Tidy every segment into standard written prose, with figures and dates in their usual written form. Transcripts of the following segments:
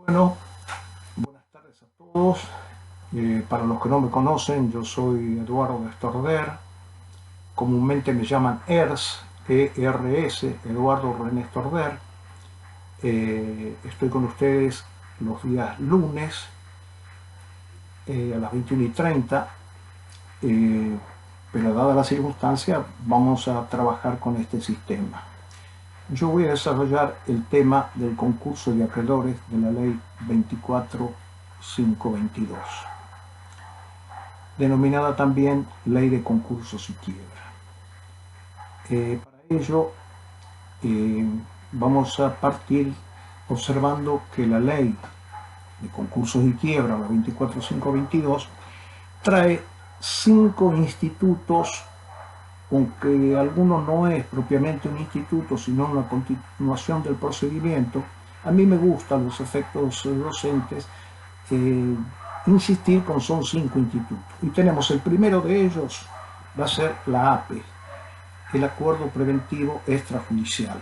Bueno, buenas tardes a todos. Para los que no me conocen, yo soy Eduardo Estorder. Comúnmente me llaman ERS, E-R-S, Eduardo René Estorder. Estoy con ustedes los días lunes a las 21:30, pero dada la circunstancia vamos a trabajar con este sistema. Yo voy a desarrollar el tema del concurso de acreedores de la ley 24.522, denominada también Ley de Concursos y Quiebra. Para ello vamos a partir observando que la Ley de Concursos y Quiebra, la 24.522, trae 5 institutos, aunque alguno no es propiamente un instituto, sino una continuación del procedimiento. A mí me gustan los efectos docentes insistir con son 5 institutos. Y tenemos el primero de ellos, va a ser la APE, el Acuerdo Preventivo Extrajudicial.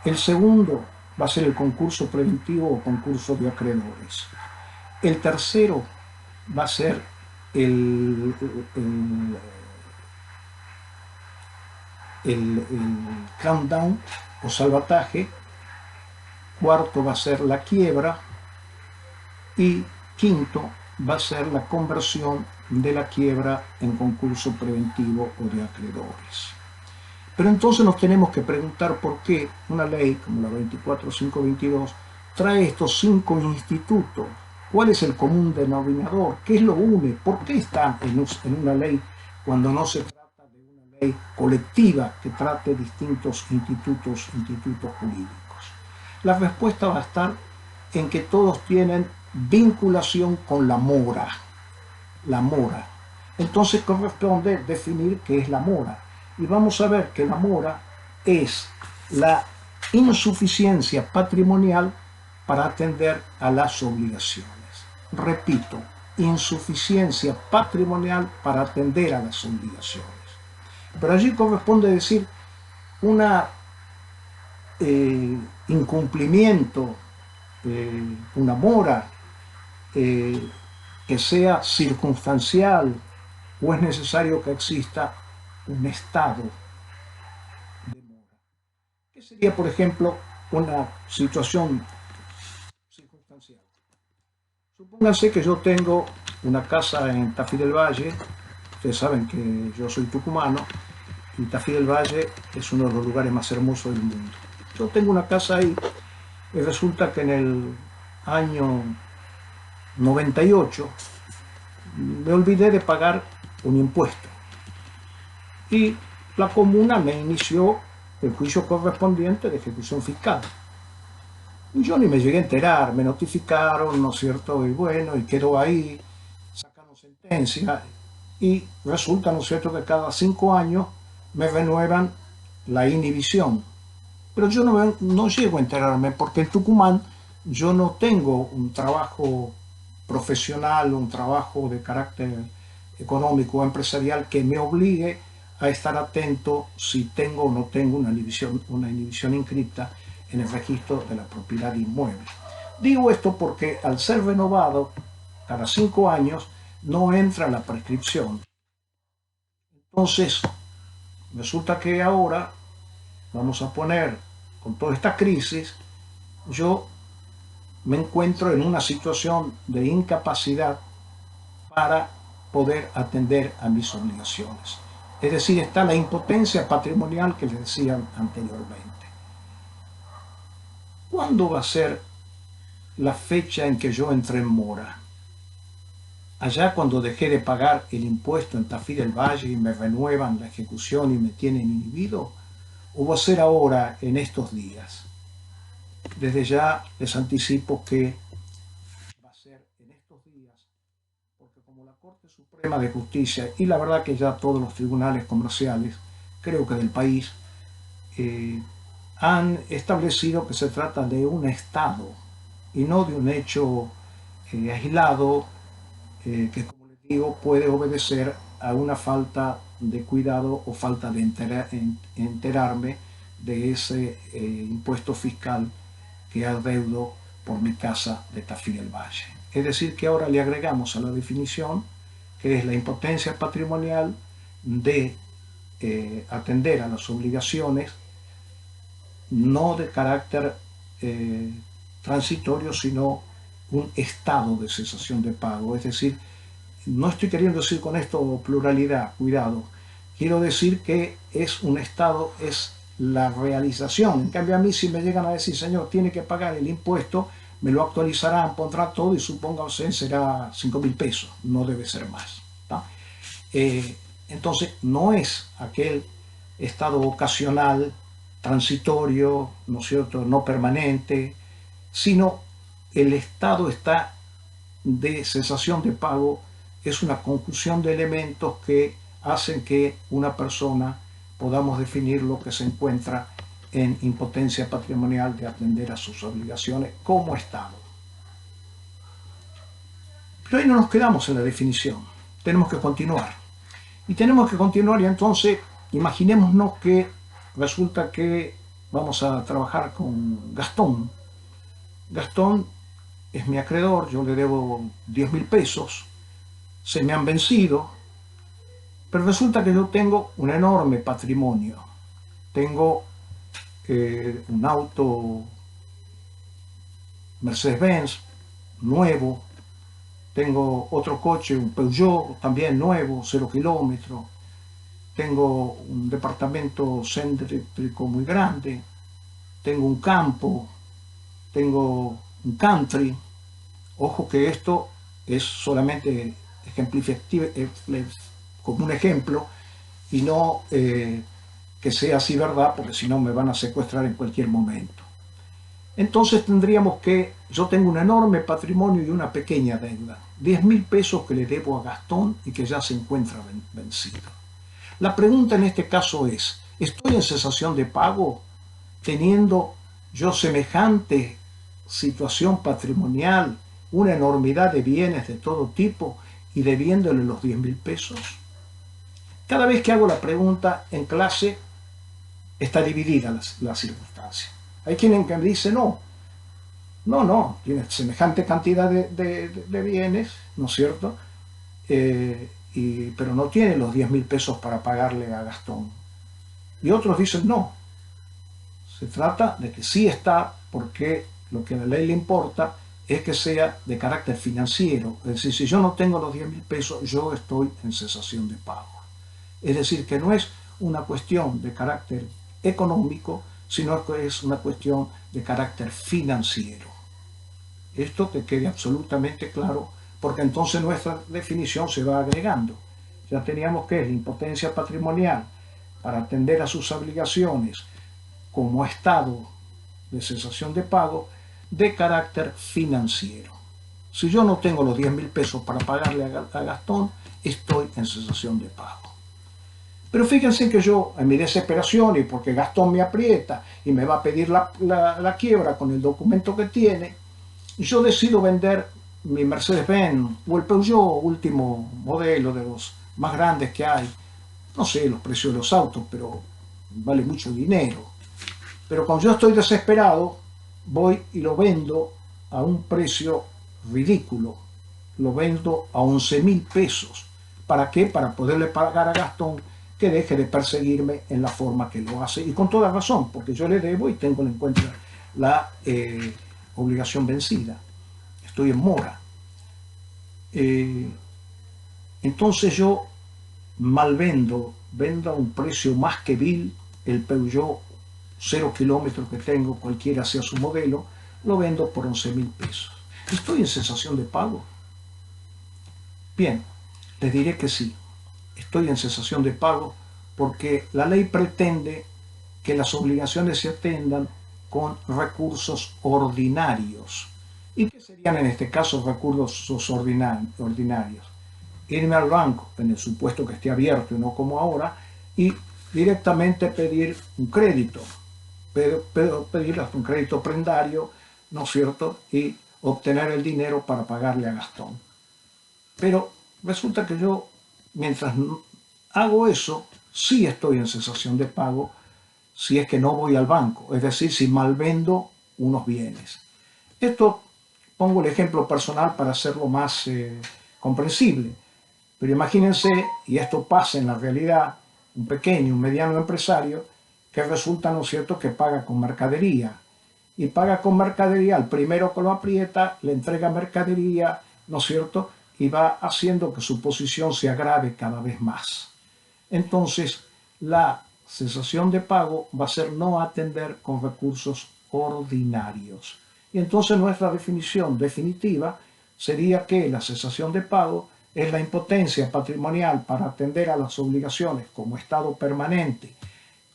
El segundo va a ser el concurso preventivo o concurso de acreedores. El tercero va a ser el countdown o salvataje. Cuarto va a ser la quiebra. Y quinto va a ser la conversión de la quiebra en concurso preventivo o de acreedores. Pero entonces nos tenemos que preguntar por qué una ley como la 24.522 trae estos 5 institutos. ¿Cuál es el común denominador? ¿Qué es lo une? ¿Por qué están en una ley cuando no se trata de una ley colectiva que trate distintos institutos jurídicos? La respuesta va a estar en que todos tienen vinculación con la mora. La mora. Entonces corresponde definir qué es la mora. Y vamos a ver que la mora es la insuficiencia patrimonial para atender a las obligaciones. Repito, insuficiencia patrimonial para atender a las obligaciones. Pero allí corresponde decir una incumplimiento, una mora que sea circunstancial, o es necesario que exista un estado de mora. ¿Qué sería, por ejemplo, una situación circunstancial? Supónganse que yo tengo una casa en Tafí del Valle. Ustedes saben que yo soy tucumano y Tafí del Valle es uno de los lugares más hermosos del mundo. Yo tengo una casa ahí y resulta que en el año 98 me olvidé de pagar un impuesto y la comuna me inició el juicio correspondiente de ejecución fiscal. Y yo ni me llegué a enterar, me notificaron, ¿no es cierto? Y bueno, y quedó ahí, sacaron sentencia y resulta, ¿no es cierto?, que cada 5 años me renuevan la inhibición. Pero yo no llego a enterarme porque en Tucumán yo no tengo un trabajo profesional, un trabajo de carácter económico o empresarial que me obligue a estar atento si tengo o no tengo una inhibición inscripta en el registro de la propiedad inmueble. Digo esto porque al ser renovado cada 5 años no entra la prescripción. Entonces, resulta que ahora vamos a poner, con toda esta crisis, yo me encuentro en una situación de incapacidad para poder atender a mis obligaciones. Es decir, está la impotencia patrimonial que les decía anteriormente. ¿Cuándo va a ser la fecha en que yo entré en mora? Allá cuando dejé de pagar el impuesto en Tafí del Valle y me renuevan la ejecución y me tienen inhibido, ¿o va a ser ahora en estos días? Desde ya les anticipo que va a ser en estos días, porque como la Corte Suprema de Justicia y la verdad que ya todos los tribunales comerciales, creo que del país, han establecido que se trata de un estado y no de un hecho aislado que, como les digo, puede obedecer a una falta de cuidado o falta de enterarme de ese impuesto fiscal que adeudo por mi casa de Tafí del Valle. Es decir, que ahora le agregamos a la definición, que es la impotencia patrimonial de atender a las obligaciones no de carácter transitorio, sino un estado de cesación de pago. Es decir, no estoy queriendo decir con esto pluralidad, cuidado. Quiero decir que es un estado, es la realización. En cambio, a mí si me llegan a decir, señor, tiene que pagar el impuesto, me lo actualizarán, pondrá todo y supóngase será 5.000 pesos, no debe ser más. Entonces, no es aquel estado ocasional, transitorio, ¿no es cierto?, no permanente, sino el estado está de cesación de pago, es una conjunción de elementos que hacen que una persona podamos definir lo que se encuentra en impotencia patrimonial de atender a sus obligaciones como Estado. Pero ahí no nos quedamos en la definición, tenemos que continuar. Y tenemos que continuar y entonces imaginémonos que resulta que vamos a trabajar con Gastón. Gastón es mi acreedor, yo le debo 10.000 pesos, se me han vencido, pero resulta que yo tengo un enorme patrimonio. Tengo un auto Mercedes-Benz nuevo, tengo otro coche, un Peugeot también nuevo, 0 kilómetros, tengo un departamento céntrico muy grande, tengo un campo, tengo un country. Ojo que esto es solamente ejemplificativo, como un ejemplo, y no que sea así verdad, porque si no me van a secuestrar en cualquier momento. Entonces tendríamos que, yo tengo un enorme patrimonio y una pequeña deuda, 10.000 pesos que le debo a Gastón y que ya se encuentra vencido. La pregunta en este caso es, ¿estoy en cesación de pago teniendo yo semejante situación patrimonial, una enormidad de bienes de todo tipo y debiéndole los 10.000 pesos? Cada vez que hago la pregunta en clase está dividida la circunstancia. Hay quien me dice no, tiene semejante cantidad de bienes, ¿no es cierto? Pero no tiene los 10.000 pesos para pagarle a Gastón. Y otros dicen no, se trata de que sí está, porque lo que a la ley le importa es que sea de carácter financiero. Es decir, si yo no tengo los 10.000 pesos, yo estoy en cesación de pago. Es decir, que no es una cuestión de carácter económico, sino que es una cuestión de carácter financiero. Esto que quede absolutamente claro, porque entonces nuestra definición se va agregando. Ya teníamos que es la impotencia patrimonial para atender a sus obligaciones como estado de cesación de pago de carácter financiero. Si yo no tengo los 10.000 pesos para pagarle a Gastón, estoy en cesación de pago. Pero fíjense que yo, en mi desesperación y porque Gastón me aprieta y me va a pedir la quiebra con el documento que tiene, yo decido vender mi Mercedes-Benz o el Peugeot último modelo de los más grandes que hay. No sé los precios de los autos, pero vale mucho dinero. Pero cuando yo estoy desesperado, voy y lo vendo a un precio ridículo. Lo vendo a 11.000 pesos. ¿Para qué? Para poderle pagar a Gastón que deje de perseguirme en la forma que lo hace. Y con toda razón, porque yo le debo y tengo en cuenta la obligación vencida. Estoy en mora. Entonces yo vendo a un precio más que vil el Peugeot 0 kilómetros que tengo, cualquiera sea su modelo, lo vendo por 11.000 pesos. ¿Estoy en cesación de pago? Bien, les diré que sí, estoy en cesación de pago porque la ley pretende que las obligaciones se atiendan con recursos ordinarios. ¿Y qué serían en este caso recursos ordinarios? Irme al banco, en el supuesto que esté abierto y no como ahora, y directamente pedir un crédito, pedir hasta un crédito prendario, ¿no es cierto?, y obtener el dinero para pagarle a Gastón. Pero resulta que yo, mientras hago eso, sí estoy en cesación de pago si es que no voy al banco, es decir, si malvendo unos bienes. Esto pongo el ejemplo personal para hacerlo más comprensible, pero imagínense, y esto pasa en la realidad, un pequeño, un mediano empresario que resulta, ¿no es cierto?, que paga con mercadería. Y paga con mercadería, al primero que lo aprieta, le entrega mercadería, ¿no es cierto?, y va haciendo que su posición se agrave cada vez más. Entonces, la cesación de pago va a ser no atender con recursos ordinarios. Y entonces nuestra definición definitiva sería que la cesación de pago es la impotencia patrimonial para atender a las obligaciones como estado permanente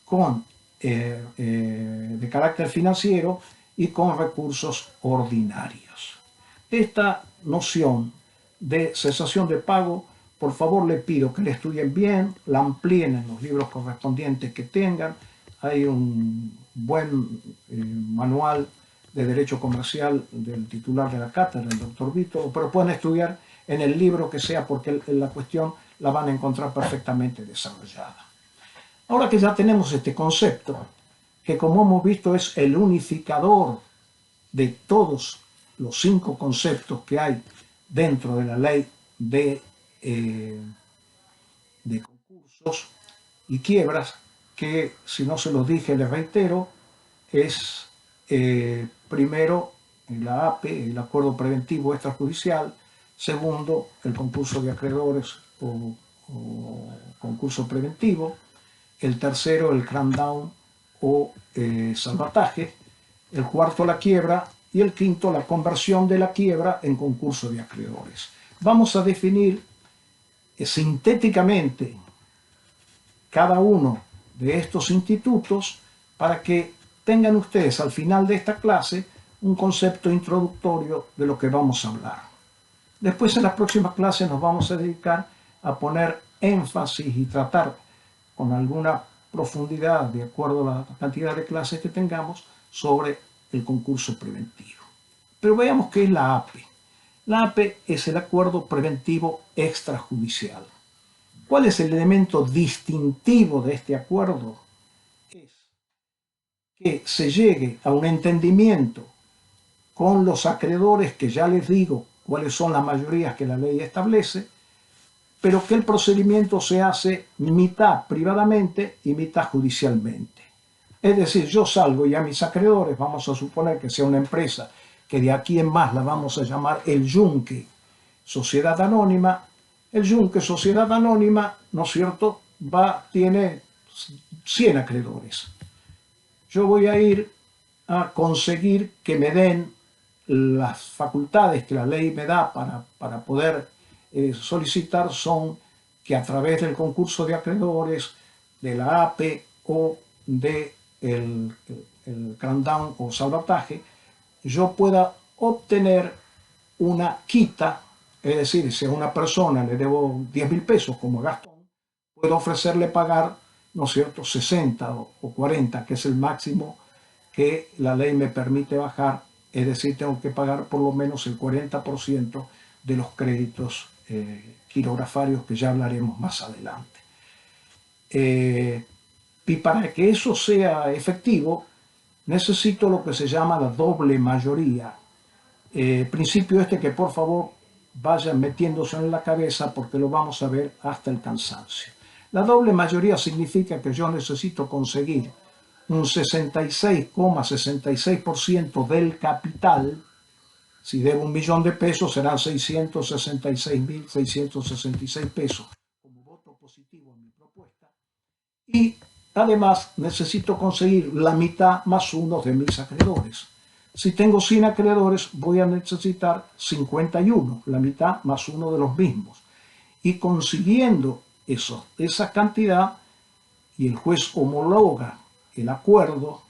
con, de carácter financiero y con recursos ordinarios. Esta noción de cesación de pago, por favor le pido que la estudien bien, la amplíen en los libros correspondientes que tengan. Hay un buen manual de Derecho Comercial del titular de la cátedra, el doctor Vito, pero pueden estudiar en el libro que sea porque la cuestión la van a encontrar perfectamente desarrollada. Ahora que ya tenemos este concepto, que como hemos visto es el unificador de todos los 5 conceptos que hay dentro de la ley de concursos y quiebras, que si no se los dije les reitero, es primero la APE, el acuerdo preventivo extrajudicial; segundo, el concurso de acreedores o concurso preventivo; el tercero, el cramdown o salvataje; el cuarto, la quiebra; y el quinto, la conversión de la quiebra en concurso de acreedores. Vamos a definir sintéticamente cada uno de estos institutos para que tengan ustedes al final de esta clase un concepto introductorio de lo que vamos a hablar. Después, en las próximas clases nos vamos a dedicar a poner énfasis y tratar con alguna profundidad, de acuerdo a la cantidad de clases que tengamos, sobre el concurso preventivo. Pero veamos qué es la APE. La APE es el acuerdo preventivo extrajudicial. ¿Cuál es el elemento distintivo de este acuerdo? Es que se llegue a un entendimiento con los acreedores, que ya les digo cuáles son las mayorías que la ley establece, pero que el procedimiento se hace mitad privadamente y mitad judicialmente. Es decir, yo salgo y a mis acreedores, vamos a suponer que sea una empresa que de aquí en más la vamos a llamar el Yunque Sociedad Anónima. El Yunque Sociedad Anónima, ¿no es cierto?, tiene 100 acreedores. Yo voy a ir a conseguir que me den las facultades que la ley me da para poder solicitar, son que a través del concurso de acreedores, de la APE o del el cramdown o salvataje, yo pueda obtener una quita. Es decir, si a una persona le debo 10.000 pesos como a Gastón, puedo ofrecerle pagar, ¿no es cierto?, 60 o 40, que es el máximo que la ley me permite bajar. Es decir, tengo que pagar por lo menos el 40% de los créditos quirografarios, que ya hablaremos más adelante. Y para que eso sea efectivo, necesito lo que se llama la doble mayoría. Principio este que por favor vayan metiéndose en la cabeza, porque lo vamos a ver hasta el cansancio. La doble mayoría significa que yo necesito conseguir un 66,66% del capital. Si debo 1.000.000 de pesos, serán 666.666 pesos como voto positivo en mi propuesta. Y además necesito conseguir la mitad más uno de mis acreedores. Si tengo 100 acreedores, voy a necesitar 51, la mitad más uno de los mismos. Y consiguiendo esa cantidad, y el juez homologa el acuerdo,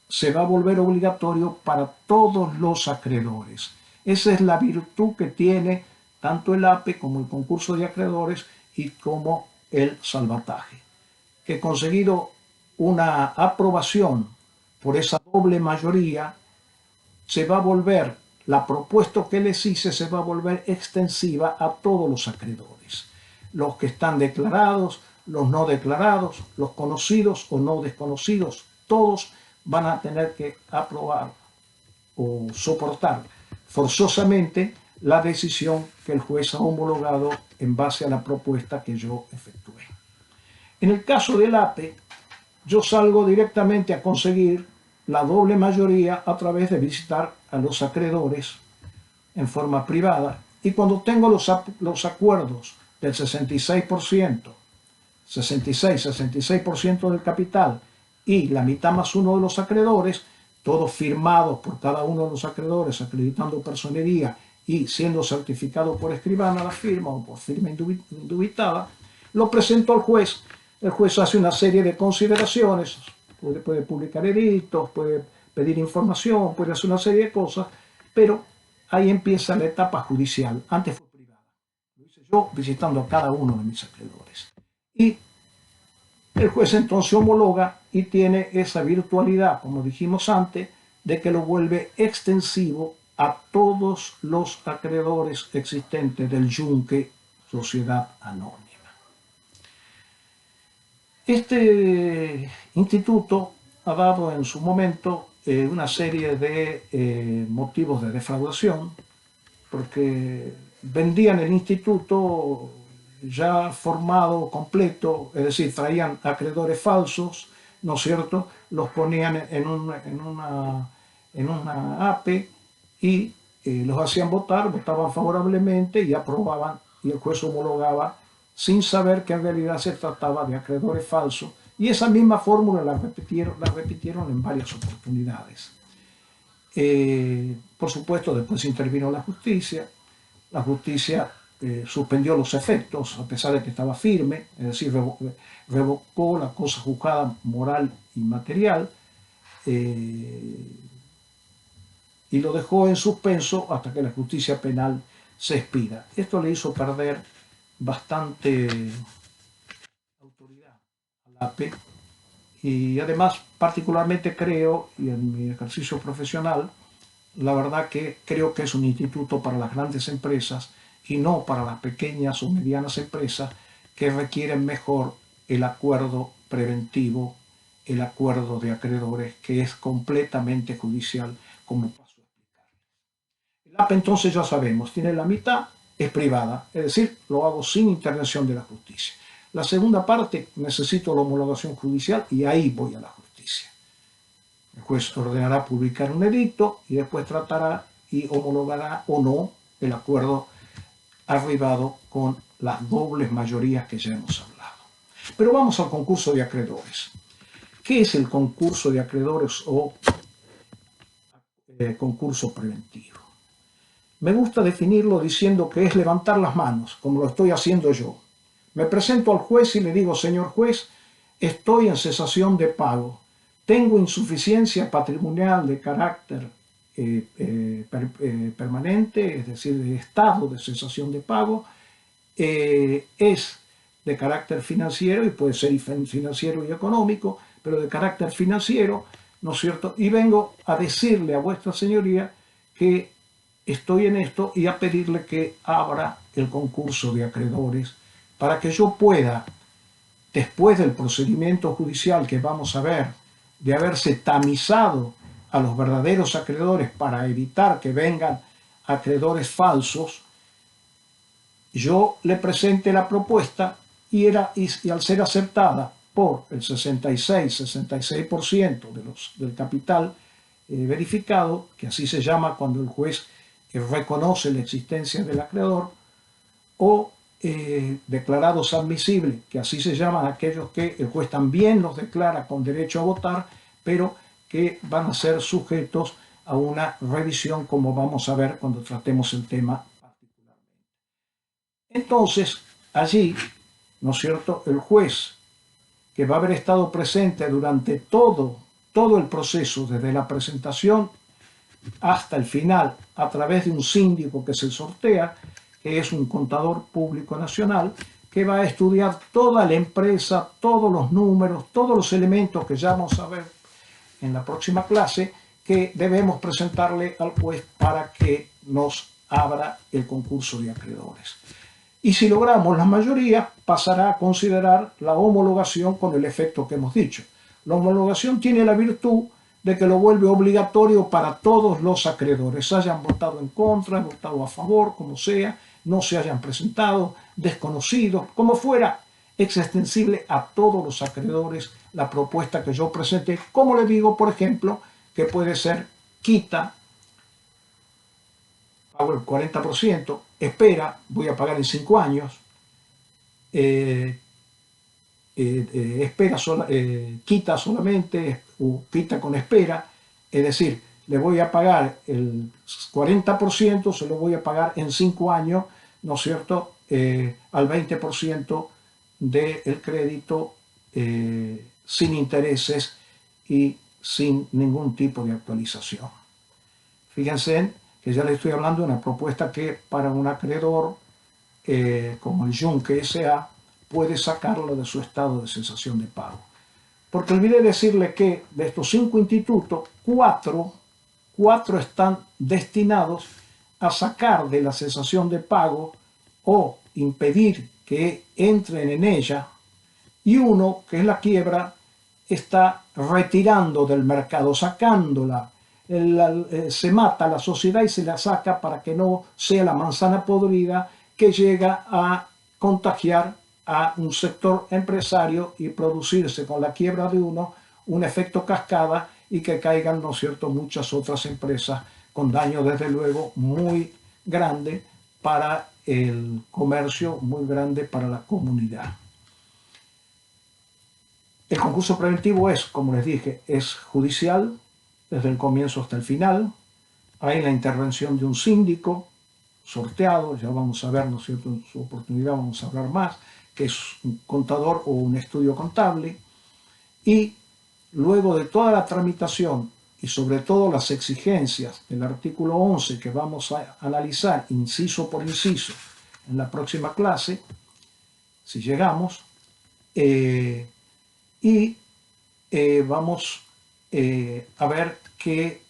se va a volver obligatorio para todos los acreedores. Esa es la virtud que tiene tanto el APE como el concurso de acreedores y como el salvataje, que conseguido una aprobación por esa doble mayoría, se va a volver, la propuesta que les hice se va a volver extensiva a todos los acreedores, los que están declarados, los no declarados, los conocidos o no desconocidos, todos van a tener que aprobar o soportar forzosamente la decisión que el juez ha homologado en base a la propuesta que yo efectué. En el caso del APE, yo salgo directamente a conseguir la doble mayoría a través de visitar a los acreedores en forma privada, y cuando tengo los acuerdos del 66%, 66% del capital y la mitad más uno de los acreedores, todos firmados por cada uno de los acreedores, acreditando personería y siendo certificado por escribana la firma o por firma indubitada, lo presento al juez. El juez hace una serie de consideraciones, puede publicar edictos, puede pedir información, puede hacer una serie de cosas, pero ahí empieza la etapa judicial. Antes fue privada. Lo hice yo visitando a cada uno de mis acreedores. Y el juez entonces homologa y tiene esa virtualidad, como dijimos antes, de que lo vuelve extensivo a todos los acreedores existentes del yunque Sociedad Anónima. Este instituto ha dado en su momento una serie de motivos de defraudación, porque vendían el instituto ya formado, completo, es decir, traían acreedores falsos, ¿no es cierto?, los ponían en una APE y los hacían votar, votaban favorablemente y aprobaban, y el juez homologaba sin saber que en realidad se trataba de acreedores falsos, y esa misma fórmula la repitieron en varias oportunidades. Por supuesto, después intervino la justicia suspendió los efectos, a pesar de que estaba firme, es decir, revocó la cosa juzgada moral y material, y lo dejó en suspenso hasta que la justicia penal se expida. Esto le hizo perder bastante autoridad al APE, y además particularmente creo, y en mi ejercicio profesional, la verdad que creo que es un instituto para las grandes empresas y no para las pequeñas o medianas empresas que requieren mejor el acuerdo preventivo, el acuerdo de acreedores, que es completamente judicial, como paso a explicar. El APE entonces ya sabemos, tiene la mitad, es privada, es decir, lo hago sin intervención de la justicia. La segunda parte necesito la homologación judicial y ahí voy a la justicia. El juez ordenará publicar un edicto y después tratará y homologará o no el acuerdo arribado con las dobles mayorías que ya hemos hablado. Pero vamos al concurso de acreedores. ¿Qué es el concurso de acreedores o concurso preventivo? Me gusta definirlo diciendo que es levantar las manos, como lo estoy haciendo yo. Me presento al juez y le digo: señor juez, estoy en cesación de pago. Tengo insuficiencia patrimonial de carácter permanente, es decir, de estado de cesación de pago, es de carácter financiero, y puede ser financiero y económico, pero de carácter financiero, ¿no es cierto? Y vengo a decirle a vuestra señoría que estoy en esto y a pedirle que abra el concurso de acreedores para que yo pueda, después del procedimiento judicial que vamos a ver, de haberse tamizado a los verdaderos acreedores para evitar que vengan acreedores falsos, yo le presente la propuesta y al ser aceptada por el 66% del capital verificado, que así se llama cuando el juez reconoce la existencia del acreedor, o declarados admisibles, que así se llaman aquellos que el juez también los declara con derecho a votar, pero que van a ser sujetos a una revisión, como vamos a ver cuando tratemos el tema particularmente. Entonces, allí, ¿no es cierto?, el juez, que va a haber estado presente durante todo el proceso, desde la presentación hasta el final, a través de un síndico que se sortea, que es un contador público nacional, que va a estudiar toda la empresa, todos los números, todos los elementos que ya vamos a ver en la próxima clase, que debemos presentarle al juez para que nos abra el concurso de acreedores. Y si logramos la mayoría, pasará a considerar la homologación con el efecto que hemos dicho. La homologación tiene la virtud de que lo vuelve obligatorio para todos los acreedores, hayan votado en contra, votado a favor, como sea, no se hayan presentado, desconocidos, como fuera, es extensible a todos los acreedores la propuesta que yo presenté, como le digo, por ejemplo, que puede ser quita, pago el 40%, espera, voy a pagar en 5 años, espera quita solamente o quita con espera, es decir, le voy a pagar el 40%, se lo voy a pagar en 5 años, ¿no es cierto?, al 20% del crédito sin intereses y sin ningún tipo de actualización. Fíjense que ya les estoy hablando de una propuesta que para un acreedor como el Yunque S.A. puede sacarlo de su estado de cesación de pago. Porque olvidé decirle que de estos 5 institutos, 4 están destinados a sacar de la cesación de pago o impedir que entren en ella, y uno, que es la quiebra, está retirando del mercado, sacándola. Se mata la sociedad y se la saca para que no sea la manzana podrida que llega a contagiar a un sector empresario y producirse con la quiebra de uno un efecto cascada y que caigan, ¿no es cierto?, muchas otras empresas con daño desde luego muy grande para el comercio, muy grande para la comunidad. El concurso preventivo es, como les dije, es judicial desde el comienzo hasta el final. Hay la intervención de un síndico sorteado, ya vamos a ver, ¿no es cierto?, en su oportunidad vamos a hablar más, que es un contador o un estudio contable, y luego de toda la tramitación y sobre todo las exigencias del artículo 11 que vamos a analizar inciso por inciso en la próxima clase, si llegamos, vamos a ver que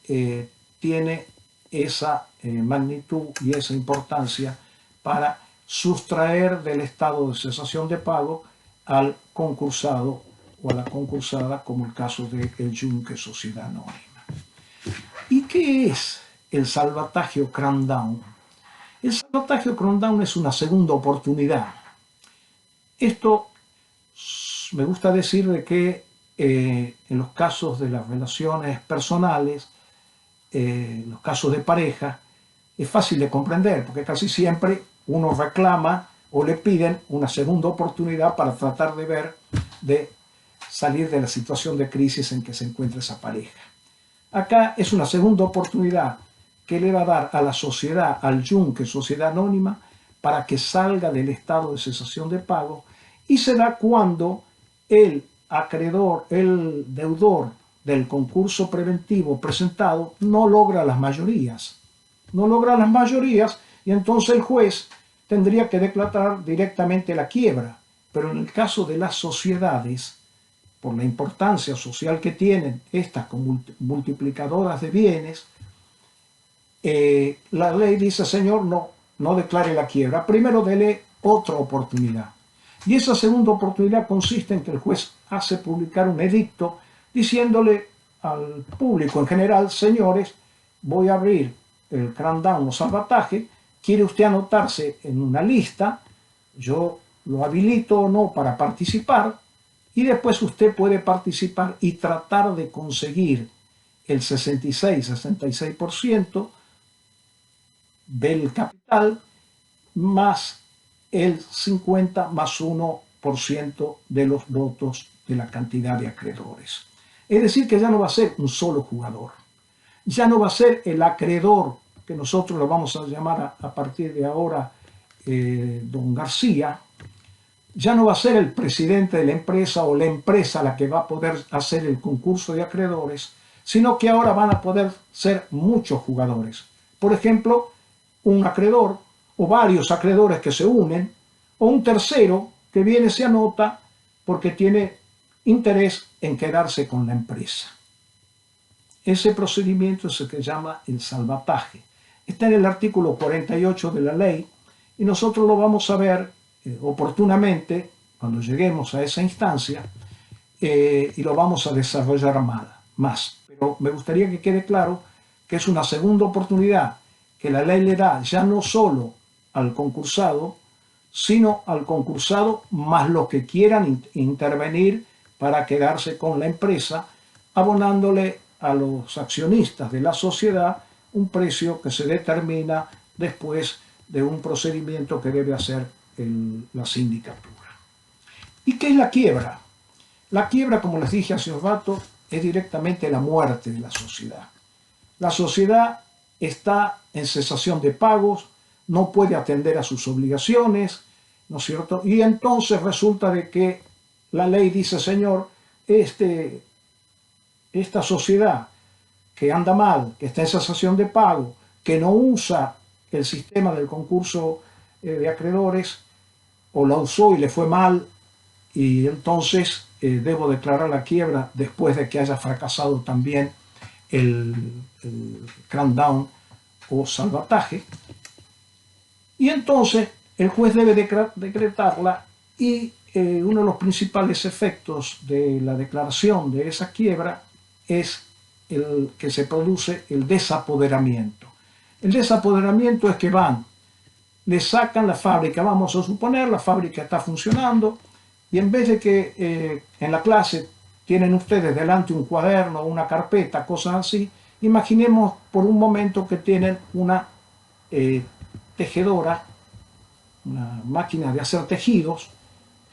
tiene esa magnitud y esa importancia para sustraer del estado de cesación de pago al concursado o a la concursada, como el caso de el Yunque Sociedad Anónima. ¿Y qué es el salvataje cram-down? El salvataje cram-down es una segunda oportunidad. Esto me gusta decir de que en los casos de las relaciones personales, en los casos de pareja, es fácil de comprender, porque casi siempre uno reclama o le piden una segunda oportunidad para tratar de ver, de salir de la situación de crisis en que se encuentra esa pareja. Acá es una segunda oportunidad que le va a dar a la sociedad, al Yunque Sociedad Anónima, para que salga del estado de cesación de pago, y se da cuando el acreedor, el deudor del concurso preventivo presentado no logra las mayorías. No logra las mayorías y entonces el juez tendría que declarar directamente la quiebra. Pero en el caso de las sociedades, por la importancia social que tienen estas como multiplicadoras de bienes, la ley dice, señor, no declare la quiebra, primero dele otra oportunidad. Y esa segunda oportunidad consiste en que el juez hace publicar un edicto diciéndole al público en general, señores, voy a abrir el cram-down o salvataje, quiere usted anotarse en una lista, yo lo habilito o no para participar, y después usted puede participar y tratar de conseguir el 66% del capital más el 50 más 1% de los votos de la cantidad de acreedores. Es decir, que ya no va a ser un solo jugador. Ya no va a ser el acreedor, que nosotros lo vamos a llamar a partir de ahora don García. Ya no va a ser el presidente de la empresa o la empresa la que va a poder hacer el concurso de acreedores, sino que ahora van a poder ser muchos jugadores. Por ejemplo, un acreedor o varios acreedores que se unen, o un tercero que viene y se anota porque tiene interés en quedarse con la empresa. Ese procedimiento es el que se llama el salvataje. Está en el artículo 48 de la ley y nosotros lo vamos a ver oportunamente cuando lleguemos a esa instancia y lo vamos a desarrollar más. Pero me gustaría que quede claro que es una segunda oportunidad que la ley le da ya no solo al concursado, sino al concursado más los que quieran intervenir para quedarse con la empresa, abonándole a los accionistas de la sociedad un precio que se determina después de un procedimiento que debe hacer la sindicatura. ¿Y qué es la quiebra? La quiebra, como les dije hace un rato, es directamente la muerte de la sociedad. La sociedad está en cesación de pagos, no puede atender a sus obligaciones, ¿no es cierto? Y entonces resulta de que la ley dice, señor, esta sociedad que anda mal, que está en cesación de pago, que no usa el sistema del concurso de acreedores, o la usó y le fue mal, y entonces debo declarar la quiebra después de que haya fracasado también el crackdown o salvataje. Y entonces el juez debe decretarla y uno de los principales efectos de la declaración de esa quiebra es el que se produce el desapoderamiento. El desapoderamiento es que le sacan la fábrica, vamos a suponer, la fábrica está funcionando y en vez de que en la clase tienen ustedes delante un cuaderno, una carpeta, cosas así, imaginemos por un momento que tienen una tejedora, una máquina de hacer tejidos,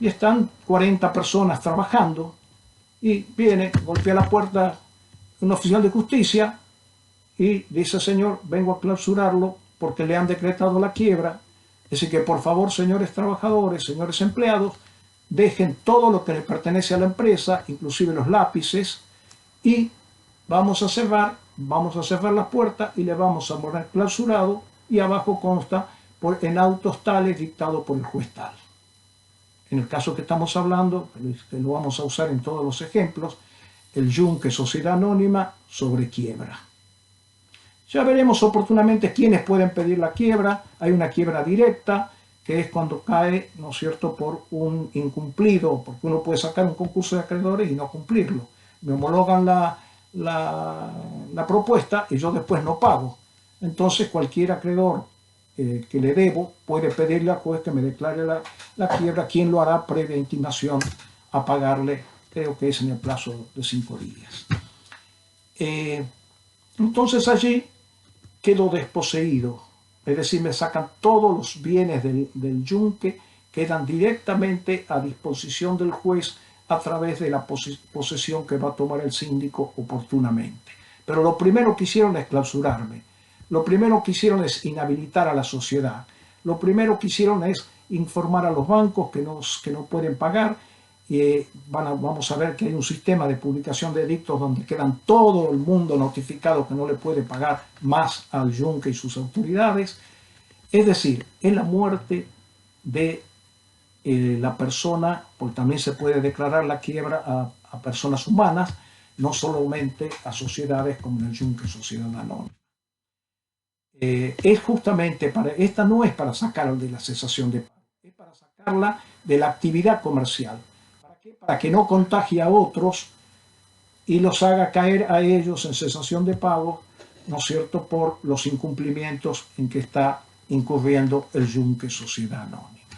y están 40 personas trabajando, y viene, golpea la puerta un oficial de justicia y dice, señor, vengo a clausurarlo porque le han decretado la quiebra, así que por favor, señores trabajadores, señores empleados, dejen todo lo que le pertenece a la empresa, inclusive los lápices, y vamos a cerrar las puertas y le vamos a poner clausurado, y abajo consta en autos tales dictado por el juez tal. En el caso que estamos hablando, que lo vamos a usar en todos los ejemplos, el yunque sociedad anónima sobre quiebra. Ya veremos oportunamente quiénes pueden pedir la quiebra. Hay una quiebra directa, que es cuando cae, ¿no es cierto?, por un incumplido, porque uno puede sacar un concurso de acreedores y no cumplirlo. Me homologan la propuesta y yo después no pago. Entonces cualquier acreedor que le debo puede pedirle al juez que me declare la quiebra, quien lo hará previa intimación a pagarle, creo que es en el plazo de 5 días. Entonces allí quedo desposeído, es decir, me sacan todos los bienes del yunque, quedan directamente a disposición del juez a través de la posesión que va a tomar el síndico oportunamente. Pero lo primero que hicieron es clausurarme, lo primero que hicieron es inhabilitar a la sociedad, lo primero que hicieron es informar a los bancos que no pueden pagar. Vamos a ver que hay un sistema de publicación de edictos donde quedan todo el mundo notificado que no le puede pagar más al yunque y sus autoridades. Es decir, es la muerte de la persona, porque también se puede declarar la quiebra a personas humanas, no solamente a sociedades como el yunque sociedad anónima. Es justamente esta no es para sacarla de la cesación de pago, es para sacarla de la actividad comercial. Para que no contagie a otros y los haga caer a ellos en cesación de pago, ¿no es cierto?, por los incumplimientos en que está incurriendo el yunque sociedad anónima.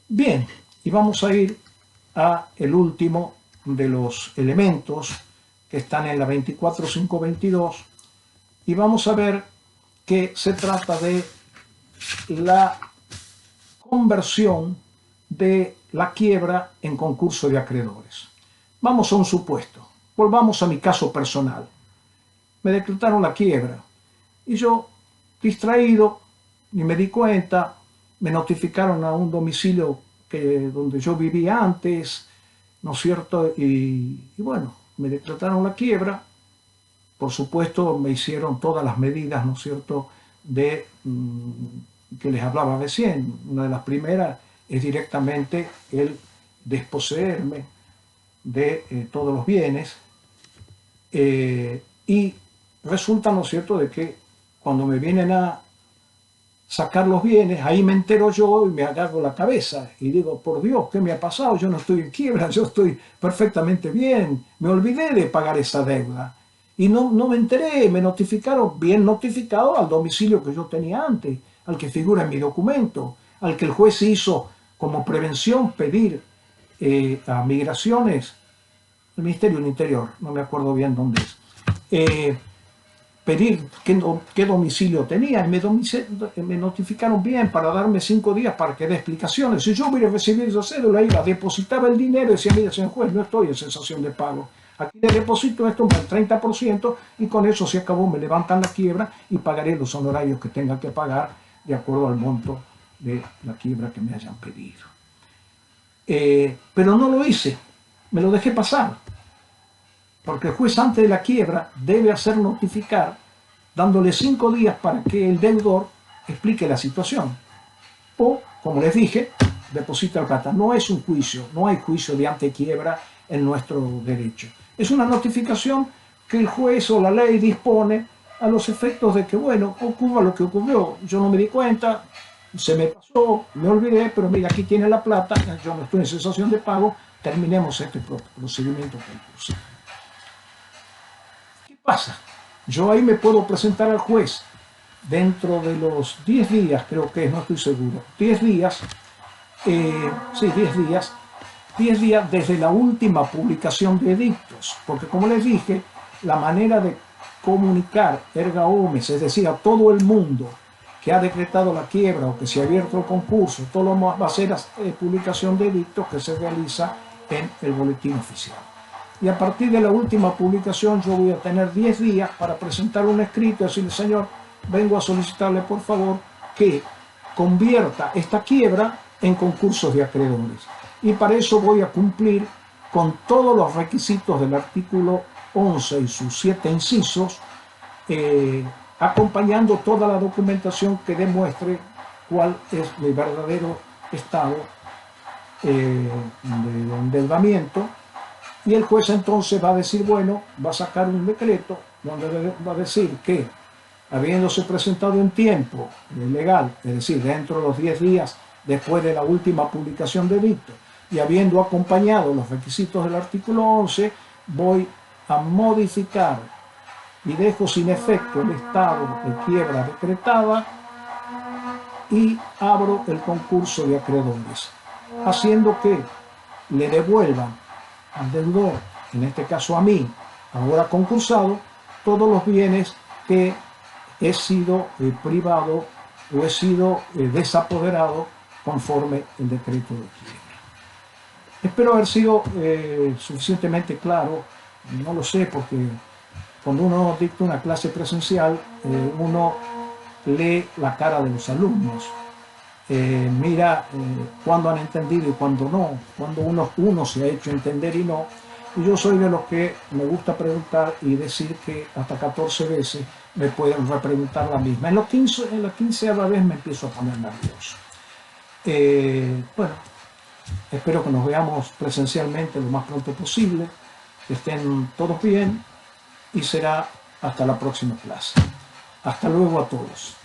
Bien, y vamos a ir a el último de los elementos que están en la 24.522 y vamos a ver que se trata de la conversión de la quiebra en concurso de acreedores. Vamos a un supuesto. Volvamos a mi caso personal. Me decretaron la quiebra y yo, distraído, ni me di cuenta, me notificaron a un domicilio donde yo vivía antes, ¿no es cierto? Y bueno, me decretaron la quiebra. Por supuesto, me hicieron todas las medidas, ¿no es cierto?, que les hablaba recién. Una de las primeras es directamente el desposeerme de todos los bienes, y resulta, ¿no es cierto?, de que cuando me vienen a sacar los bienes, ahí me entero yo y me agarro la cabeza y digo, por Dios, ¿qué me ha pasado? Yo no estoy en quiebra, yo estoy perfectamente bien, me olvidé de pagar esa deuda. Y no me enteré, me notificaron, bien notificado al domicilio que yo tenía antes, al que figura en mi documento, al que el juez hizo como prevención pedir a Migraciones, el Ministerio del Interior, no me acuerdo bien dónde es, pedir qué domicilio tenía y me notificaron bien para darme 5 días para que dé explicaciones. Si yo hubiera recibido esa cédula, iba, depositaba el dinero y decía, mira, señor juez, no estoy en cesación de pago. Aquí le deposito esto el 30% y con eso se acabó, me levantan la quiebra y pagaré los honorarios que tenga que pagar de acuerdo al monto de la quiebra que me hayan pedido. Pero no lo hice, me lo dejé pasar. Porque el juez antes de la quiebra debe hacer notificar, dándole 5 días para que el deudor explique la situación. O, como les dije, deposita la plata. No es un juicio, no hay juicio de antequiebra en nuestro derecho. Es una notificación que el juez o la ley dispone a los efectos de que, bueno, ocurra lo que ocurrió. Yo no me di cuenta, se me pasó, me olvidé, pero mira, aquí tiene la plata, yo no estoy en cesación de pago, terminemos este procedimiento concursivo. ¿Qué pasa? Yo ahí me puedo presentar al juez dentro de los 10 días, creo que es, no estoy seguro, 10 días, sí, 10 días desde la última publicación de edictos, porque como les dije, la manera de comunicar erga omnes, es decir, a todo el mundo que ha decretado la quiebra o que se ha abierto el concurso, todo lo más va a ser la publicación de edictos que se realiza en el boletín oficial. Y a partir de la última publicación yo voy a tener 10 días para presentar un escrito y decirle, señor, vengo a solicitarle por favor que convierta esta quiebra en concursos de acreedores. Y para eso voy a cumplir con todos los requisitos del artículo 11 y sus 7 incisos, acompañando toda la documentación que demuestre cuál es el verdadero estado de endeudamiento. Y el juez entonces va a decir, bueno, va a sacar un decreto donde va a decir que, habiéndose presentado en tiempo legal, es decir, dentro de los 10 días después de la última publicación de edicto, y habiendo acompañado los requisitos del artículo 11, voy a modificar y dejo sin efecto el estado de quiebra decretada y abro el concurso de acreedores, haciendo que le devuelvan al deudor, en este caso a mí, ahora concursado, todos los bienes que he sido privado o he sido desapoderado conforme el decreto de quiebra. Espero haber sido suficientemente claro, no lo sé, porque cuando uno dicta una clase presencial, uno lee la cara de los alumnos, mira cuándo han entendido y cuándo no, cuando uno se ha hecho entender y no. Y yo soy de los que me gusta preguntar y decir que hasta 14 veces me pueden repreguntar la misma. En la 15ª vez me empiezo a poner nervioso. Bueno, espero que nos veamos presencialmente lo más pronto posible, que estén todos bien y será hasta la próxima clase. Hasta luego a todos.